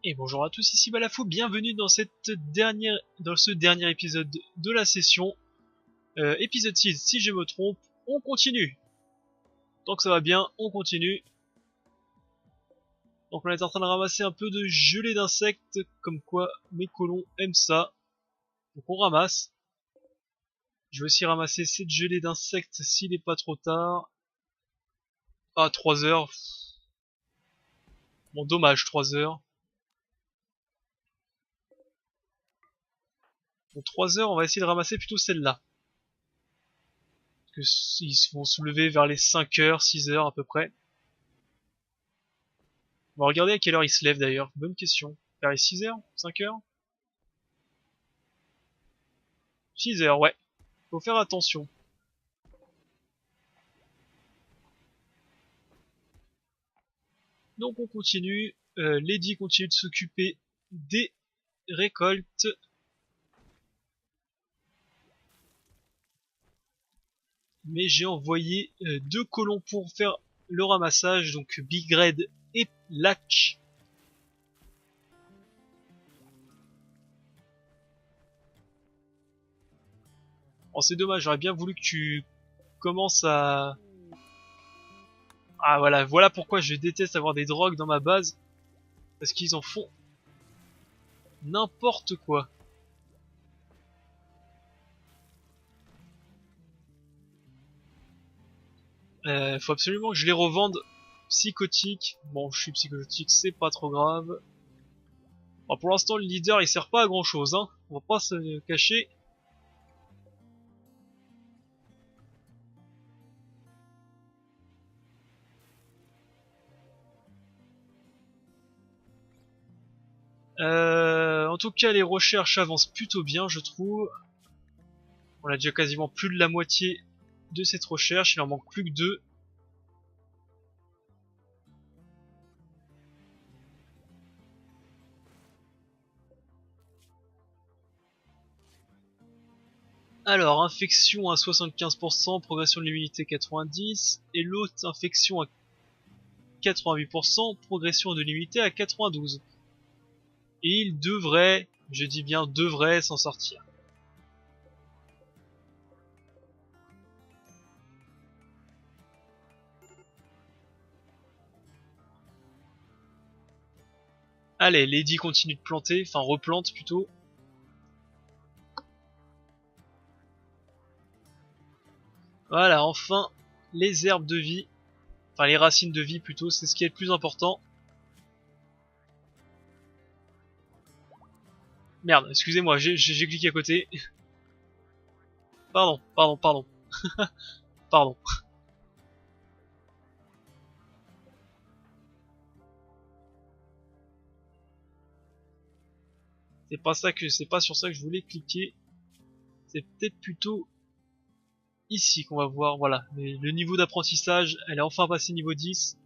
Et bonjour à tous, ici Balafou, bienvenue dans ce dernier épisode de la session. Épisode 6, si je me trompe, on continue. Tant que ça va bien, on continue. Donc on est en train de ramasser un peu de gelée d'insectes, comme quoi mes colons aiment ça. Donc on ramasse. Je vais aussi ramasser cette gelée d'insectes s'il n'est pas trop tard. Ah, 3 heures. Bon, dommage, 3 heures. Bon, 3 heures, on va essayer de ramasser plutôt celle-là. Ils vont se lever vers les 5 heures, 6 heures à peu près. On va regarder à quelle heure ils se lèvent d'ailleurs. Bonne question. Vers les 6 heures, 5 heures, 6 heures, ouais. Faut faire attention. Donc on continue. Lady continue de s'occuper des récoltes. Mais j'ai envoyé 2 colons pour faire le ramassage. Donc Big Red et Lac. Oh, c'est dommage, j'aurais bien voulu que tu commences à... Ah voilà pourquoi je déteste avoir des drogues dans ma base. Parce qu'ils en font n'importe quoi. Faut absolument que je les revende psychotiques. Bon, je suis psychotique, c'est pas trop grave. Bon, pour l'instant, le leader, il sert pas à grand chose, hein. On va pas se cacher. En tout cas, les recherches avancent plutôt bien, je trouve. On a déjà quasiment plus de la moitié de cette recherche. Il en manque plus que 2. Alors, infection à 75%, progression de l'immunité 90%, et l'autre infection à 88%, progression de l'immunité à 92%. Et il devrait, je dis bien devrait, s'en sortir. Allez, Lady continue de planter, enfin replante plutôt. Voilà, enfin, les herbes de vie, enfin les racines de vie plutôt, c'est ce qui est le plus important. Merde, excusez-moi, j'ai cliqué à côté. Pardon. Pardon. C'est pas sur ça que je voulais cliquer. C'est peut-être plutôt ici qu'on va voir, voilà. Le niveau d'apprentissage, elle est enfin passée niveau 10.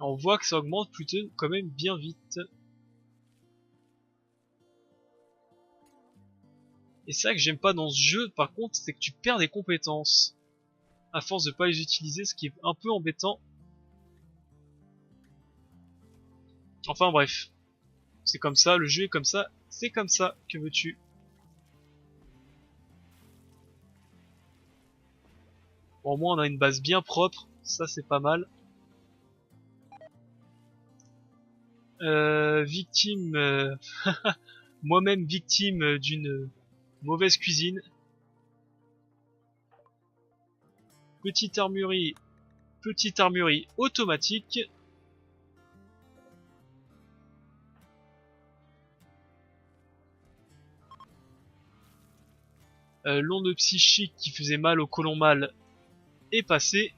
On voit que ça augmente plutôt quand même bien vite. Et ça que j'aime pas dans ce jeu, par contre, c'est que tu perds des compétences à force de pas les utiliser, ce qui est un peu embêtant. Enfin bref, c'est comme ça, le jeu est comme ça, c'est comme ça, que veux-tu? Bon, au moins on a une base bien propre, ça c'est pas mal. Victime, moi-même victime d'une mauvaise cuisine. Petite armurerie automatique. L'onde psychique qui faisait mal au colon mâle est passée.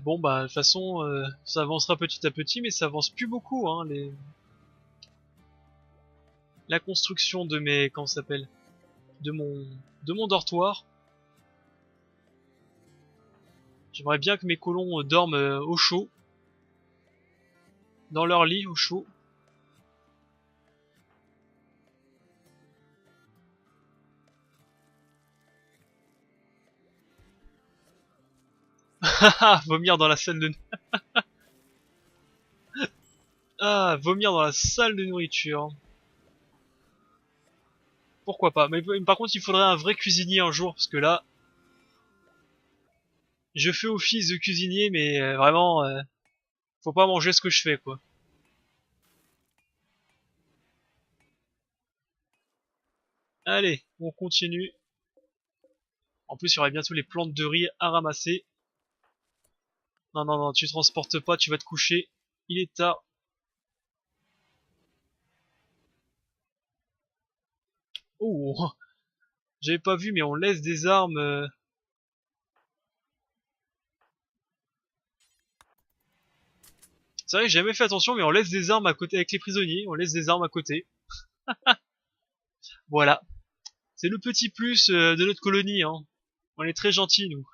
Bon bah de toute façon ça avancera petit à petit, mais ça avance plus beaucoup hein, la construction de mes, comment ça s'appelle, de mon dortoir. J'aimerais bien que mes colons dorment au chaud. Dans leur lit, au chaud. Haha, vomir dans la salle de... Ah, vomir dans la salle de nourriture. Pourquoi pas. Mais par contre, il faudrait un vrai cuisinier un jour, parce que là... Je fais office de cuisinier, mais vraiment... faut pas manger ce que je fais, quoi. Allez, on continue. En plus, il y aurait bientôt les plantes de riz à ramasser. Non, non, non, tu transportes pas, tu vas te coucher. Il est tard. Oh, j'avais pas vu, mais on laisse des armes. C'est vrai que j'ai jamais fait attention, mais on laisse des armes à côté avec les prisonniers. On laisse des armes à côté. Voilà. C'est le petit plus de notre colonie, hein. On est très gentils, nous.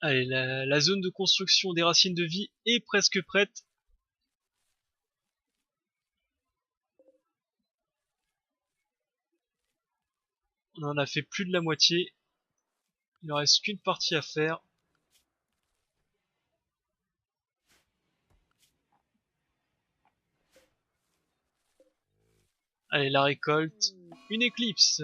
Allez, la zone de construction des racines de vie est presque prête. On en a fait plus de la moitié. Il ne reste qu'une partie à faire. Allez, la récolte. Une éclipse.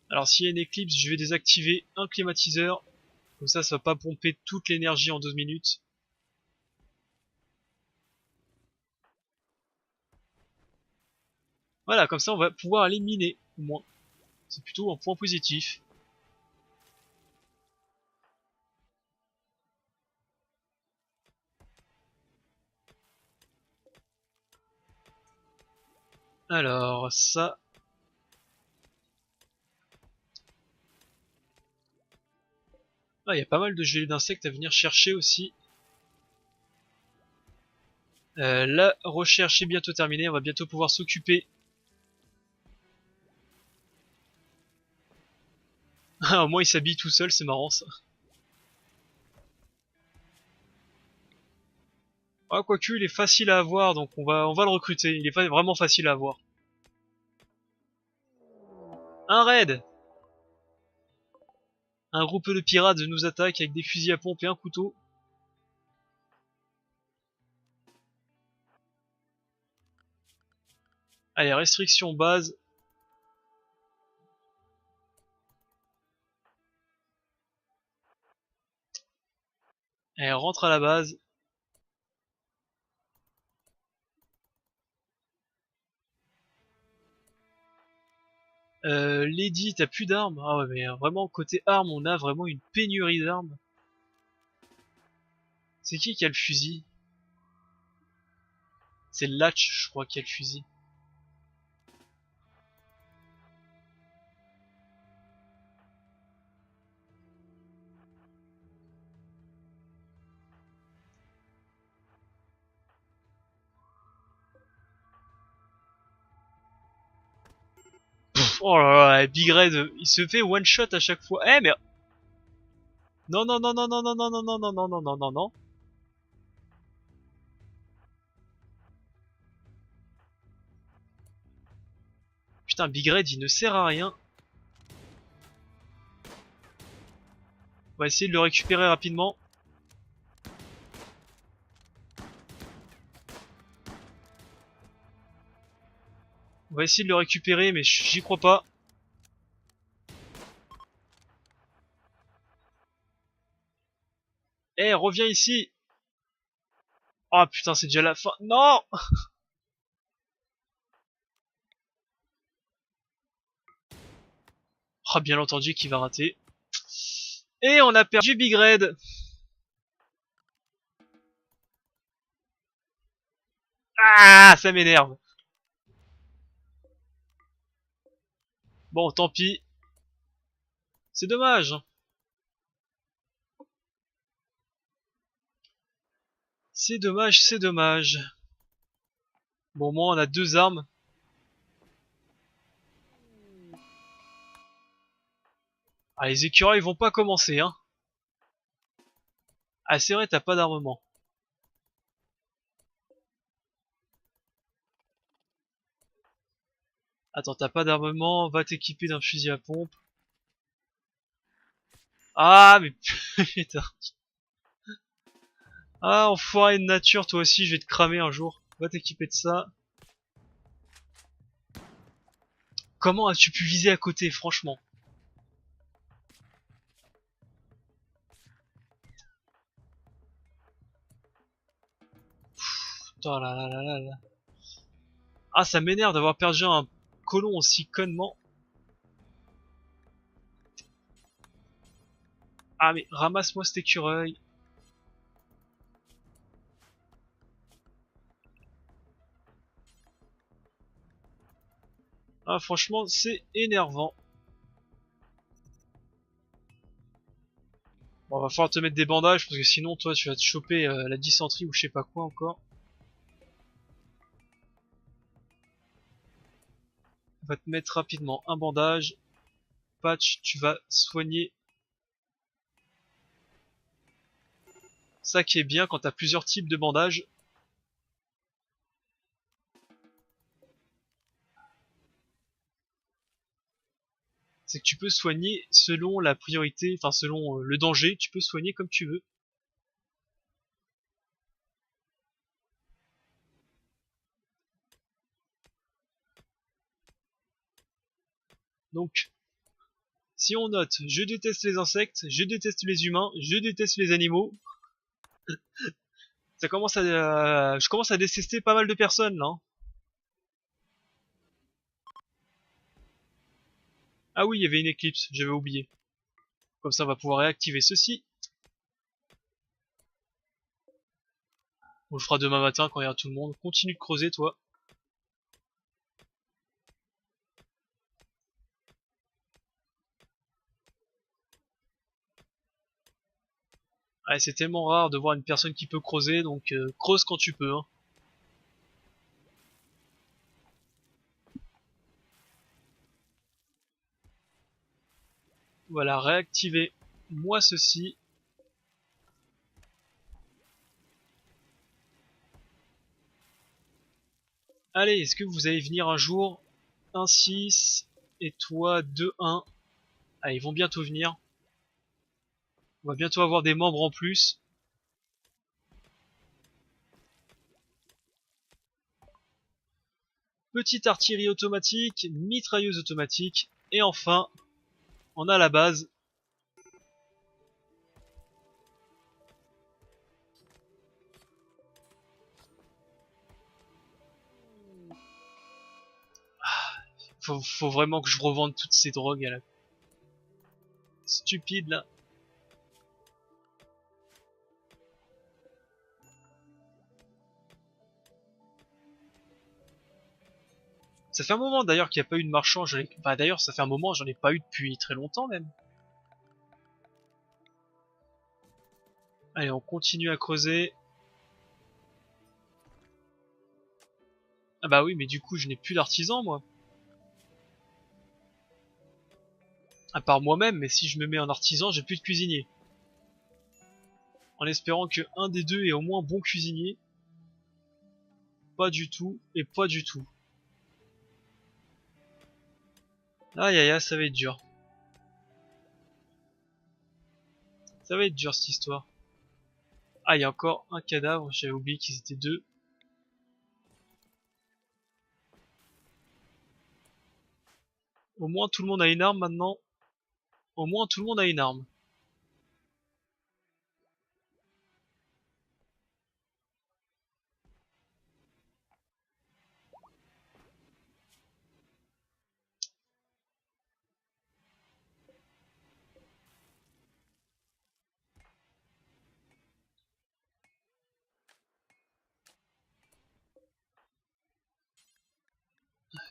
Alors s'il y a une éclipse, je vais désactiver un climatiseur. Comme ça va pas pomper toute l'énergie en 12 minutes. Voilà, comme ça on va pouvoir aller miner, au moins. C'est plutôt un point positif. Alors, ça... Ah, il y a pas mal de gelées d'insectes à venir chercher aussi. La recherche est bientôt terminée, on va bientôt pouvoir s'occuper. Ah, au moins il s'habille tout seul, c'est marrant ça. Ah, quoique, il est facile à avoir, donc on va le recruter. Il est vraiment facile à avoir. Un raid! Un groupe de pirates nous attaque avec des fusils à pompe et un couteau. Allez, restriction base. Allez, rentre à la base. Lady, t'as plus d'armes? Ah ouais, mais vraiment, côté armes, on a vraiment une pénurie d'armes. C'est qui a le fusil? C'est Latch, je crois, qui a le fusil. Pff, oh là là, Big Red, il se fait one shot à chaque fois. Eh mais... Non, non, non, non, non, non, non, non, non, non, non, non, non, non, non. Putain, Big Red, il ne sert à rien. On va essayer de le récupérer rapidement. On va essayer de le récupérer, mais j'y crois pas. Eh, reviens ici. Oh putain, c'est déjà la fin. Non. Oh, bien entendu qu'il va rater. Et on a perdu Big Red. Ah, ça m'énerve. Bon, tant pis. C'est dommage. C'est dommage, c'est dommage. Bon, au moins on a 2 armes. Ah, les écureuils vont pas commencer, hein. Ah, c'est vrai, t'as pas d'armement. Attends, t'as pas d'armement, va t'équiper d'un fusil à pompe. Ah, mais putain. Ah, enfoiré de nature, toi aussi, je vais te cramer un jour. Va t'équiper de ça. Comment as-tu pu viser à côté, franchement? Oh là là là là là. Ah, ça m'énerve d'avoir perdu un colon aussi connement. Ah, mais ramasse-moi cet écureuil. Ah, franchement, c'est énervant. Bon, va falloir te mettre des bandages parce que sinon, toi, tu vas te choper la dysenterie ou je sais pas quoi encore. On va te mettre rapidement un bandage. Patch, tu vas soigner. Ça qui est bien quand t'as plusieurs types de bandages. C'est que tu peux soigner selon la priorité, enfin selon le danger, tu peux soigner comme tu veux. Donc, si on note, je déteste les insectes, je déteste les humains, je déteste les animaux, ça commence à, je commence à détester pas mal de personnes là, hein. Ah oui, il y avait une éclipse, j'avais oublié. Comme ça, on va pouvoir réactiver ceci. On le fera demain matin quand il y aura tout le monde. Continue de creuser, toi. Ouais, c'est tellement rare de voir une personne qui peut creuser, donc creuse quand tu peux, hein. Voilà, réactiver moi ceci. Allez, est-ce que vous allez venir un jour? 1-6 et toi 2-1. Allez, ils vont bientôt venir. On va bientôt avoir des membres en plus. Petite artillerie automatique, mitrailleuse automatique. Et enfin, on a la base. Faut vraiment que je revende toutes ces drogues à la stupide là. Ça fait un moment d'ailleurs qu'il n'y a pas eu de marchand. Enfin, d'ailleurs, ça fait un moment, j'en ai pas eu depuis très longtemps même. Allez, on continue à creuser. Ah bah oui, mais du coup, je n'ai plus d'artisan moi. À part moi-même, mais si je me mets en artisan, j'ai plus de cuisinier. En espérant que un des deux est au moins bon cuisinier. Pas du tout, et pas du tout. Aïe aïe aïe, ça va être dur. Ça va être dur cette histoire. Ah, il y a encore un cadavre, j'avais oublié qu'ils étaient deux. Au moins tout le monde a une arme maintenant. Au moins tout le monde a une arme.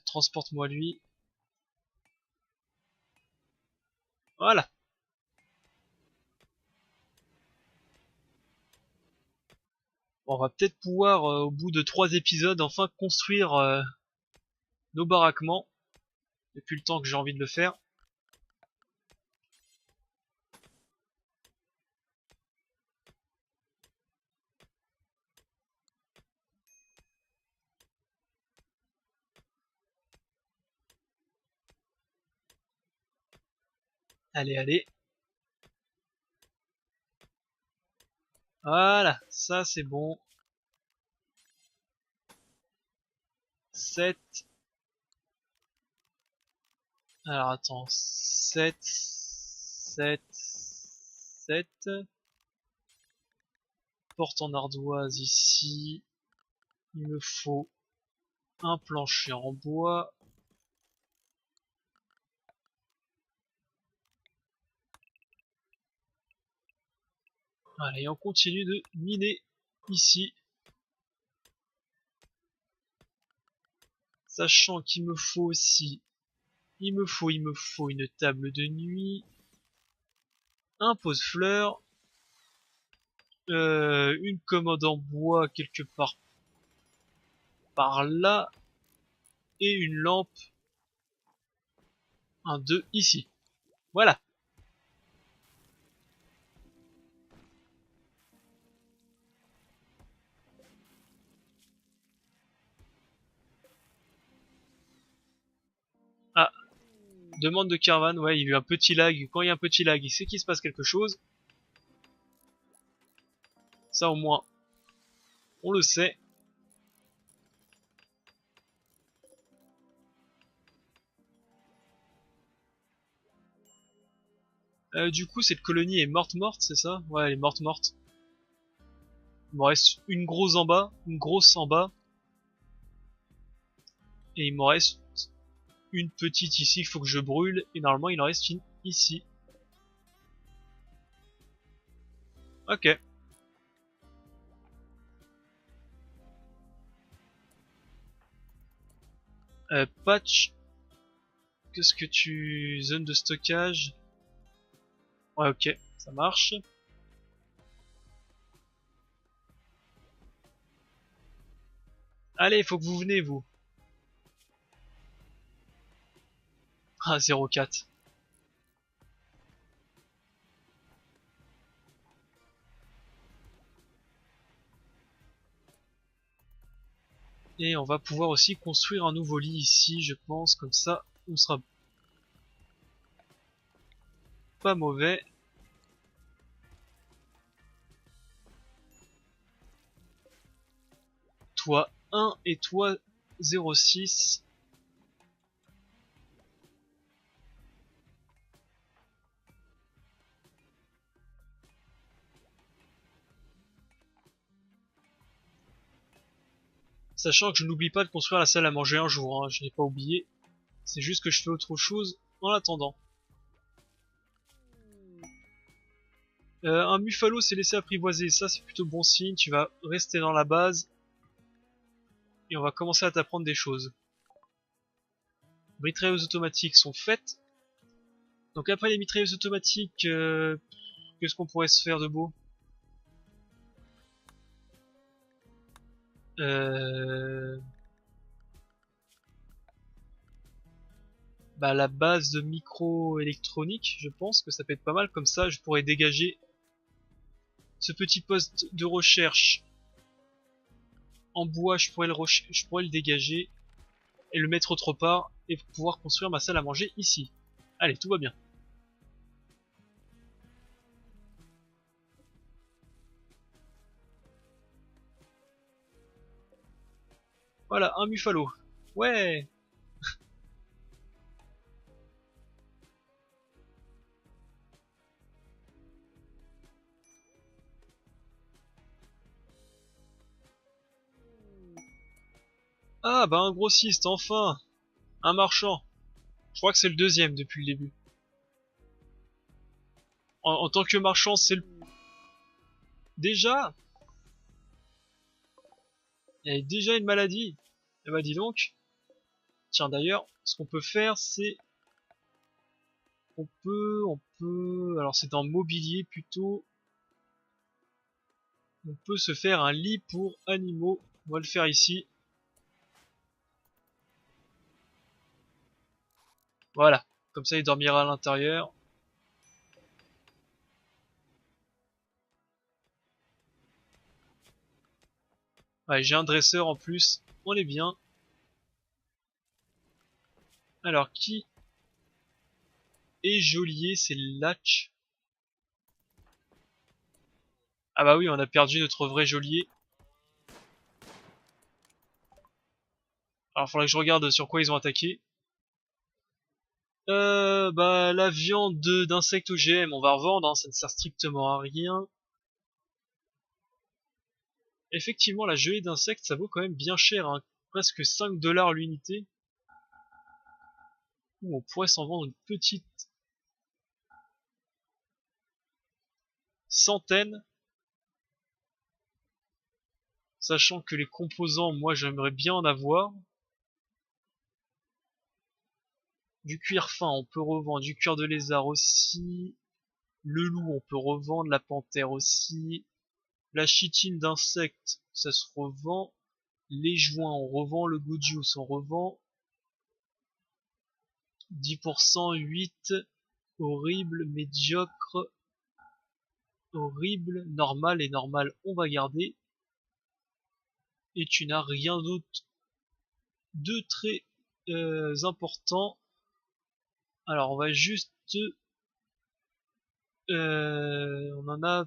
Transporte-moi lui. Voilà. On va peut-être pouvoir, au bout de 3 épisodes, enfin construire nos baraquements. Depuis le temps que j'ai envie de le faire. Allez, allez. Voilà, ça c'est bon. 7. Alors attends, 7, 7, 7. Porte en ardoise ici. Il me faut un plancher en bois. Allez, on continue de miner ici. Sachant qu'il me faut aussi, il me faut une table de nuit, un pose-fleur, une commode en bois quelque part par là, et une lampe, un 2 ici. Voilà. Ah, demande de Carvan, ouais, il y a eu un petit lag. Quand il y a un petit lag, il sait qu'il se passe quelque chose. Ça au moins, on le sait. Du coup, cette colonie est morte, c'est ça? Ouais, elle est morte. Il m'en reste une grosse en bas, une grosse en bas. Et il m'en reste une petite ici qu'il faut que je brûle. Et normalement, il en reste une ici. Ok. Patch. Qu'est-ce que tu... Zone de stockage. Ouais, ok. Ça marche. Allez, il faut que vous venez, vous. Ah, 0,4. Et on va pouvoir aussi construire un nouveau lit ici, je pense. Comme ça, on sera pas mauvais. Toi 1 et toi 0,6. Sachant que je n'oublie pas de construire la salle à manger un jour, hein, je n'ai pas oublié. C'est juste que je fais autre chose en attendant. Un Muffalo s'est laissé apprivoiser, ça c'est plutôt bon signe, tu vas rester dans la base. Et on va commencer à t'apprendre des choses. Mitrailleuses automatiques sont faites. Donc après les mitrailleuses automatiques, qu'est-ce qu'on pourrait se faire de beau? Bah, la base de micro-électronique, je pense que ça peut être pas mal. Comme ça, je pourrais dégager ce petit poste de recherche en bois. Je pourrais le dégager et le mettre autre part et pouvoir construire ma salle à manger ici. Allez, tout va bien. Voilà, un Muffalo. Ouais. Ah, bah un grossiste, enfin. Un marchand. Je crois que c'est le deuxième depuis le début. En tant que marchand, c'est le... Déjà? Il y a déjà une maladie. Eh bah dis donc. Tiens d'ailleurs, ce qu'on peut faire, c'est... On peut... Alors c'est un mobilier plutôt... On peut se faire un lit pour animaux. On va le faire ici. Voilà. Comme ça, il dormira à l'intérieur. Ouais, j'ai un dresseur en plus. On est bien. Alors, qui est geôlier? C'est Latch. Ah bah oui, on a perdu notre vrai geôlier. Alors, faudrait que je regarde sur quoi ils ont attaqué. Bah la viande d'insectes OGM, on va revendre, hein, ça ne sert strictement à rien. Effectivement, la gelée d'insectes, ça vaut quand même bien cher, hein, presque 5 dollars l'unité. Ou on pourrait s'en vendre une petite centaine, sachant que les composants, moi j'aimerais bien en avoir. Du cuir fin, on peut revendre, du cuir de lézard aussi. Le loup, on peut revendre, la panthère aussi. La chitine d'insectes, ça se revend. Les joints, on revend. Le goodius, on revend. 10%, 8, horrible, médiocre, horrible, normal et normal, on va garder. Et tu n'as rien d'autre de très important. Alors on va juste... on en a...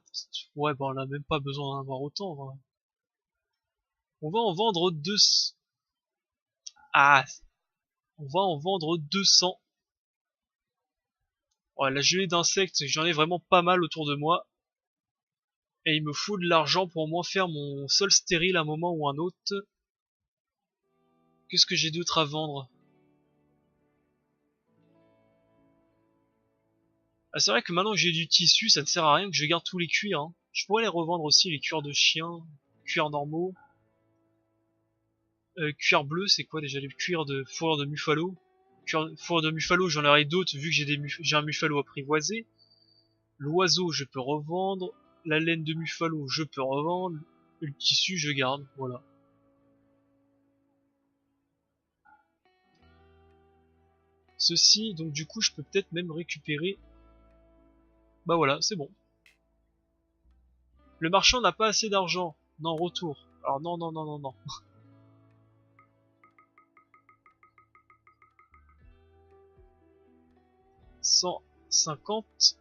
Ouais, bah on a même pas besoin d'en avoir autant. Hein. On va en vendre 2... Ah, on va en vendre 200. Ouais, la gelée d'insectes, j'en ai vraiment pas mal autour de moi. Et il me faut de l'argent pour au moins faire mon sol stérile à un moment ou un autre. Qu'est-ce que j'ai d'autre à vendre? Ah, c'est vrai que maintenant que j'ai du tissu, ça ne sert à rien que je garde tous les cuirs. Hein. Je pourrais les revendre aussi, les cuirs de chien, cuirs normaux. Cuir bleu, c'est quoi déjà? Les cuirs de fourrure de Buffalo. Fourrure de Buffalo, j'en aurai d'autres vu que j'ai un Buffalo apprivoisé. L'oiseau, je peux revendre. La laine de Buffalo, je peux revendre. Et le tissu, je garde. Voilà. Ceci, donc du coup, je peux peut-être même récupérer. Bah voilà, c'est bon. Le marchand n'a pas assez d'argent. Non, retour. Alors non, non, non, non, non. 150.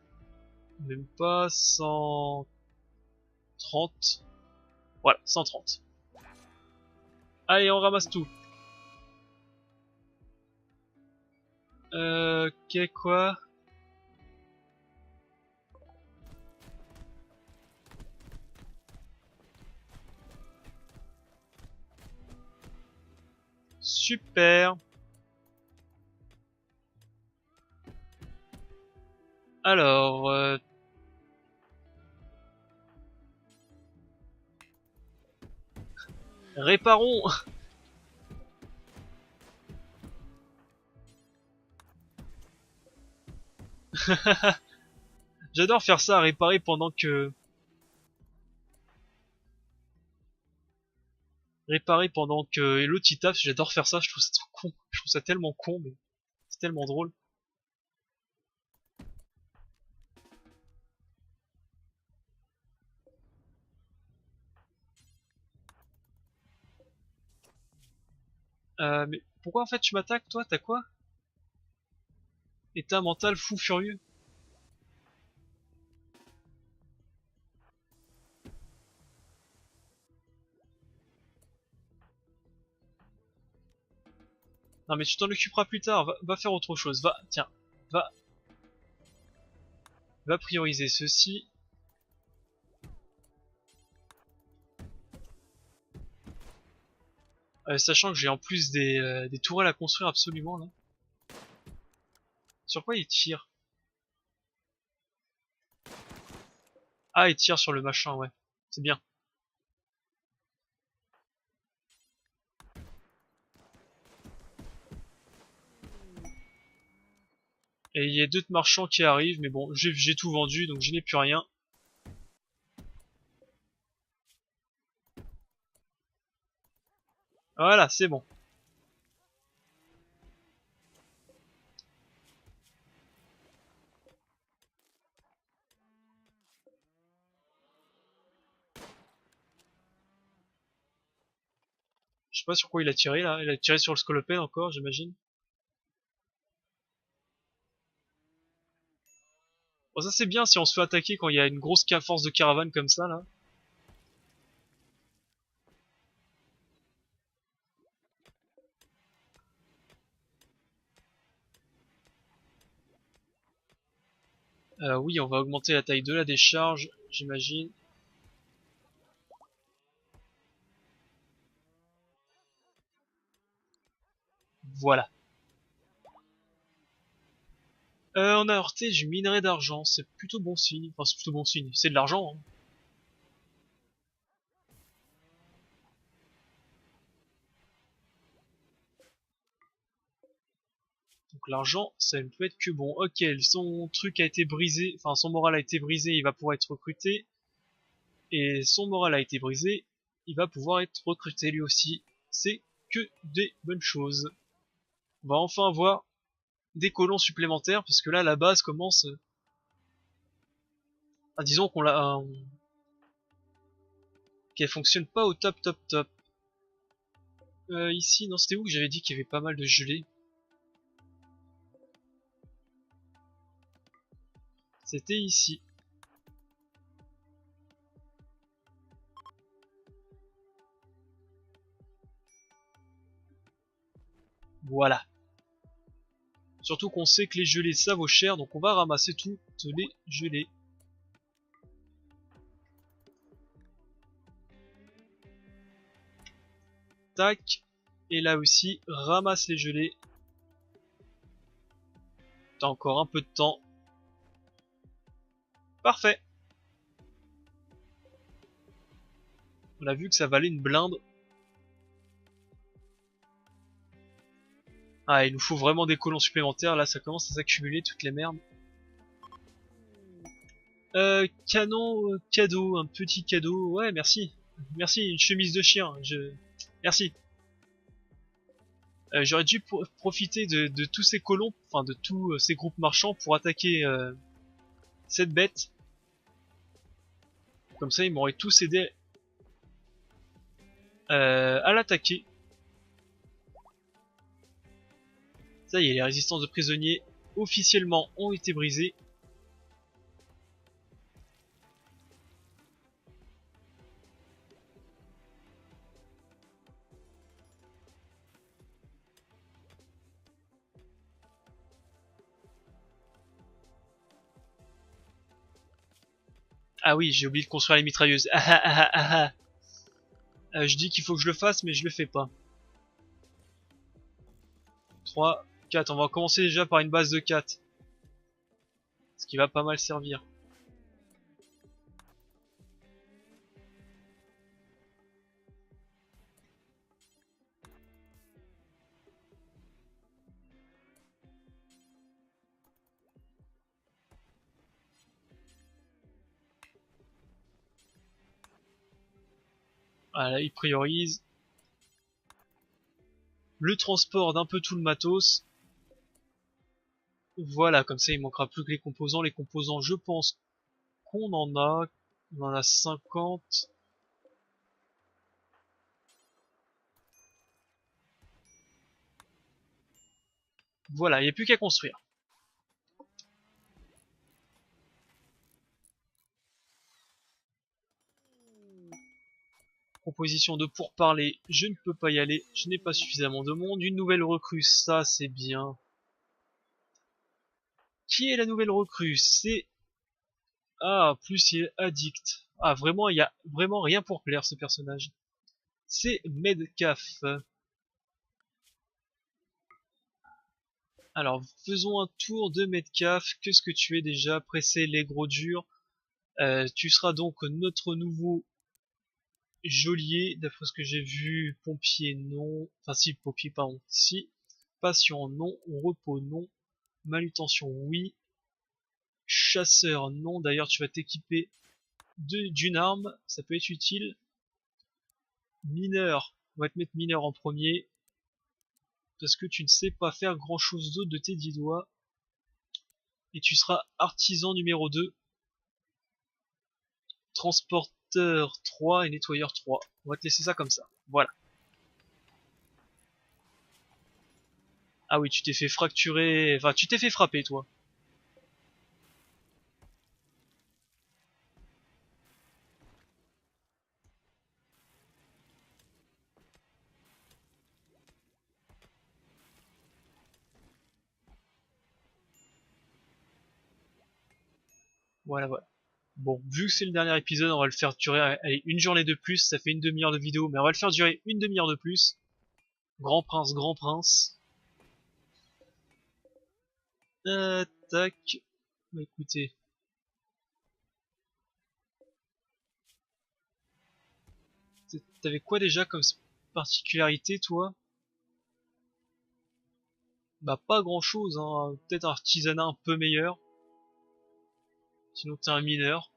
Même pas 130. Voilà, 130. Allez, on ramasse tout. Ok, quoi? Super. Alors, réparons. J'adore faire ça, réparer pendant que... Réparer pendant que l'autre il tape, j'adore faire ça, je trouve ça trop con. Je trouve ça tellement con, mais c'est tellement drôle. Mais pourquoi en fait tu m'attaques, toi? T'as quoi? État mental fou furieux. Non mais tu t'en occuperas plus tard, va faire autre chose. Va, tiens, va, va prioriser ceci. Sachant que j'ai en plus des tourelles à construire absolument là. Sur quoi il tire? Ah, il tire sur le machin, ouais. C'est bien. Et il y a d'autres marchands qui arrivent, mais bon, j'ai tout vendu, donc je n'ai plus rien. Voilà, c'est bon. Je sais pas sur quoi il a tiré là. Il a tiré sur le scolopène encore, j'imagine. Bon, ça c'est bien si on se fait attaquer quand il y a une grosse force de caravane comme ça là. Oui, on va augmenter la taille de la décharge, j'imagine. Voilà. On a heurté du minerai d'argent, c'est plutôt bon signe. Enfin, c'est plutôt bon signe. C'est de l'argent, hein. Donc l'argent, ça ne peut être que bon. Ok, son truc a été brisé, enfin son moral a été brisé, il va pouvoir être recruté. Et son moral a été brisé, il va pouvoir être recruté lui aussi. C'est que des bonnes choses. On va enfin avoir des colons supplémentaires, parce que là la base commence... disons qu'on l'a... qu'elle fonctionne pas au top top top. Ici, non, c'était où que j'avais dit qu'il y avait pas mal de gelées? C'était ici. Voilà. Surtout qu'on sait que les gelées ça vaut cher, donc on va ramasser toutes les gelées. Tac. Et là aussi, ramasse les gelées. T'as encore un peu de temps. Parfait. On a vu que ça valait une blinde. Ah, il nous faut vraiment des colons supplémentaires. Là, ça commence à s'accumuler, toutes les merdes. Canon, cadeau, un petit cadeau. Ouais, merci. Merci, une chemise de chien. Merci. J'aurais dû profiter de tous ces colons, enfin de tous ces groupes marchands pour attaquer cette bête. Comme ça, ils m'auraient tous aidé à l'attaquer. Ça y est, les résistances de prisonniers officiellement ont été brisées. Ah oui, j'ai oublié de construire les mitrailleuses. Je dis qu'il faut que je le fasse, mais je le fais pas. 3, 4, on va commencer déjà par une base de 4. Ce qui va pas mal servir. Voilà, il priorise le transport d'un peu tout le matos. Voilà, comme ça il manquera plus que les composants. Les composants, je pense qu'on en a. On en a 50. Voilà, il n'y a plus qu'à construire. Proposition de pourparler, je ne peux pas y aller, je n'ai pas suffisamment de monde. Une nouvelle recrue, ça c'est bien. Qui est la nouvelle recrue? C'est... Ah, plus il est addict. Ah, vraiment, il y a vraiment rien pour plaire ce personnage. C'est Medcalf. Alors, faisons un tour de Medcalf. Qu'est-ce que tu es déjà? Pressé, les gros durs. Tu seras donc notre nouveau geôlier, d'après ce que j'ai vu. Pompier, non. Enfin, si, pompier, pardon. Si. Patient, non. Repos, non. Manutention, oui. Chasseur, non. D'ailleurs, tu vas t'équiper d'une arme. Ça peut être utile. Mineur. On va te mettre mineur en premier. Parce que tu ne sais pas faire grand chose d'autre de tes 10 doigts. Et tu seras artisan numéro 2. Transporteur 3 et nettoyeur 3. On va te laisser ça comme ça. Voilà. Ah oui, tu t'es fait fracturer... Enfin, tu t'es fait frapper, toi. Voilà, voilà. Bon, vu que c'est le dernier épisode, on va le faire durer, allez, une journée de plus. Ça fait une demi-heure de vidéo, mais on va le faire durer une demi-heure de plus. Grand prince, grand prince. Tac. Bah, écoutez. T'avais quoi déjà comme particularité, toi? Bah, pas grand chose, hein. Peut-être un artisanat un peu meilleur. Sinon, t'es un mineur.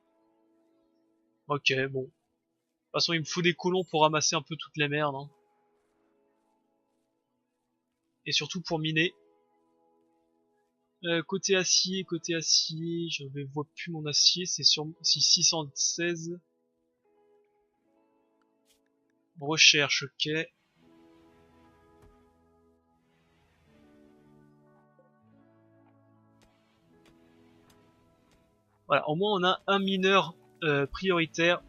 Ok, bon. De toute façon, il me faut des colons pour ramasser un peu toutes les merdes, hein. Et surtout pour miner. Côté acier, je ne vois plus mon acier, c'est sur 616. Recherche, ok. Voilà, au moins on a un mineur prioritaire.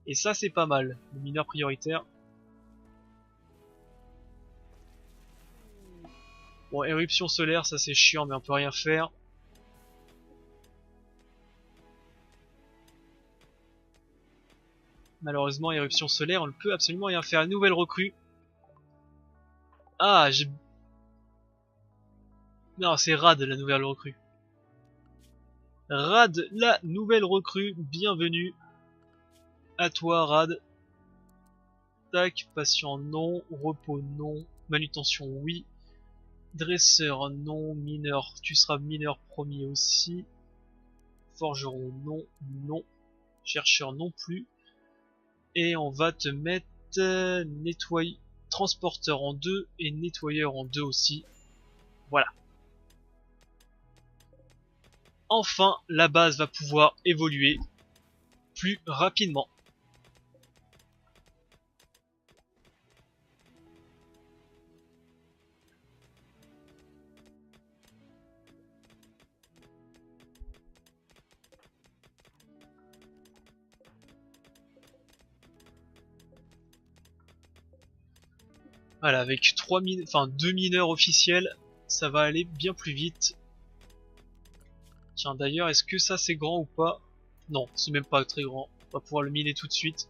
Et ça c'est pas mal, le mineur prioritaire. Bon, éruption solaire, ça c'est chiant, mais on peut rien faire. Malheureusement, éruption solaire, on ne peut absolument rien faire. Nouvelle recrue. Ah, j'ai... Non, c'est Rad, la nouvelle recrue. Rad, la nouvelle recrue. Bienvenue. À toi, Rad. Tac, patient non. Repos non. Manutention oui. Dresseur non. Mineur, tu seras mineur premier aussi. Forgeron non. Non. Chercheur non plus. Et on va te mettre transporteur en 2 et nettoyeur en 2 aussi. Voilà. Enfin, la base va pouvoir évoluer plus rapidement. Voilà, avec 2 mineurs officiels, ça va aller bien plus vite. Tiens, d'ailleurs, est-ce que ça c'est grand ou pas? Non, c'est même pas très grand. On va pouvoir le miner tout de suite.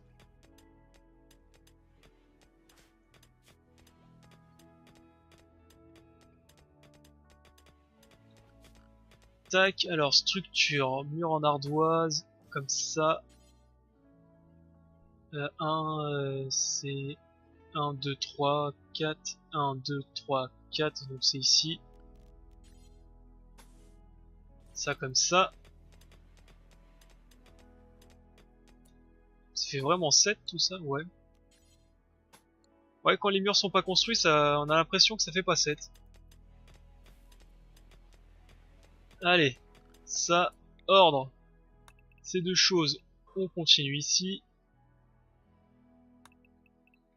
Tac, alors structure, mur en ardoise, comme ça. C'est 1, 2, 3, 4, 1, 2, 3, 4, donc c'est ici. Ça comme ça. Ça fait vraiment 7 tout ça, ouais. Ouais, quand les murs sont pas construits, ça, on a l'impression que ça fait pas 7. Allez, ça, ordre. Ces deux choses, on continue ici.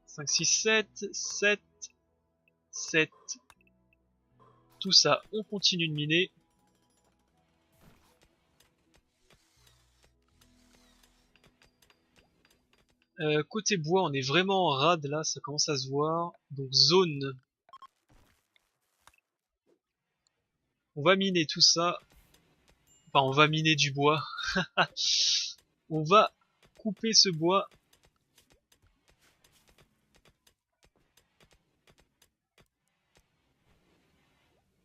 5, 6, 7, 7, 7. Tout ça, on continue de miner. Côté bois, on est vraiment en rade là, ça commence à se voir. Donc zone. On va miner tout ça. Enfin, on va miner du bois. On va couper ce bois.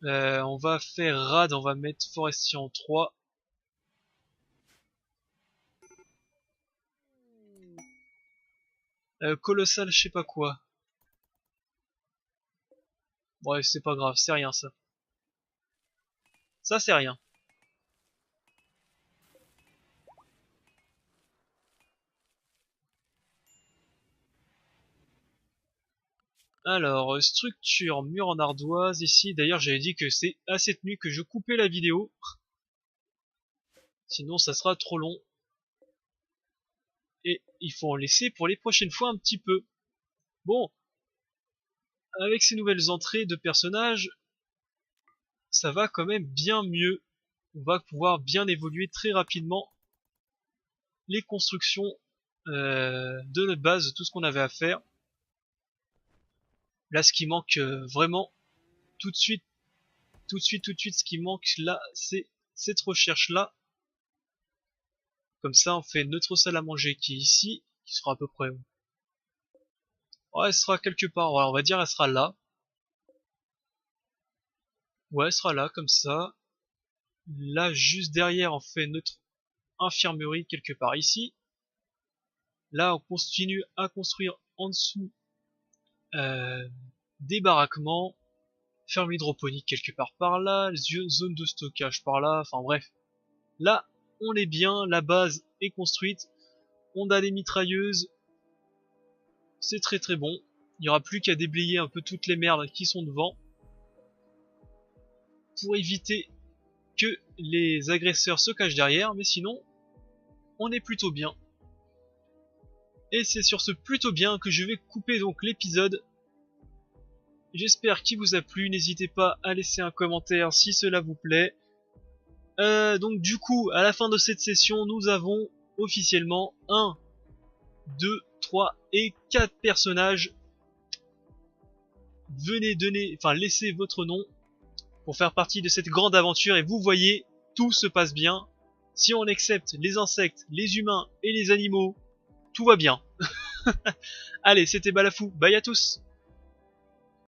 On va faire rad, on va mettre forestier en 3. Colossal, je sais pas quoi. Bref, c'est pas grave, c'est rien ça. Ça, c'est rien. Alors, structure, mur en ardoise, ici, d'ailleurs j'avais dit que c'est à cette nuit que je coupais la vidéo. Sinon ça sera trop long. Et il faut en laisser pour les prochaines fois un petit peu. Bon, avec ces nouvelles entrées de personnages, ça va quand même bien mieux. On va pouvoir bien évoluer très rapidement les constructions de notre base, tout ce qu'on avait à faire. Là, ce qui manque vraiment tout de suite, ce qui manque là, c'est cette recherche-là. Comme ça, on fait notre salle à manger qui est ici, qui sera à peu près... Ouais, elle sera quelque part, voilà, on va dire elle sera là. Ouais, elle sera là, comme ça. Là, juste derrière, on fait notre infirmerie quelque part ici. Là, on continue à construire en dessous des baraquements, ferme hydroponique quelque part par là, zone de stockage par là, enfin bref. Là, on est bien, la base est construite, on a les mitrailleuses, c'est très très bon. Il n'y aura plus qu'à déblayer un peu toutes les merdes qui sont devant pour éviter que les agresseurs se cachent derrière, mais sinon, on est plutôt bien. Et c'est sur ce plutôt bien que je vais couper donc l'épisode. J'espère qu'il vous a plu, n'hésitez pas à laisser un commentaire si cela vous plaît. Donc du coup, à la fin de cette session, nous avons officiellement 1, 2, 3 et 4 personnages. Venez donner, enfin laissez votre nom pour faire partie de cette grande aventure et vous voyez, tout se passe bien. Si on accepte les insectes, les humains et les animaux, tout va bien. Allez, c'était Balafou, bye à tous.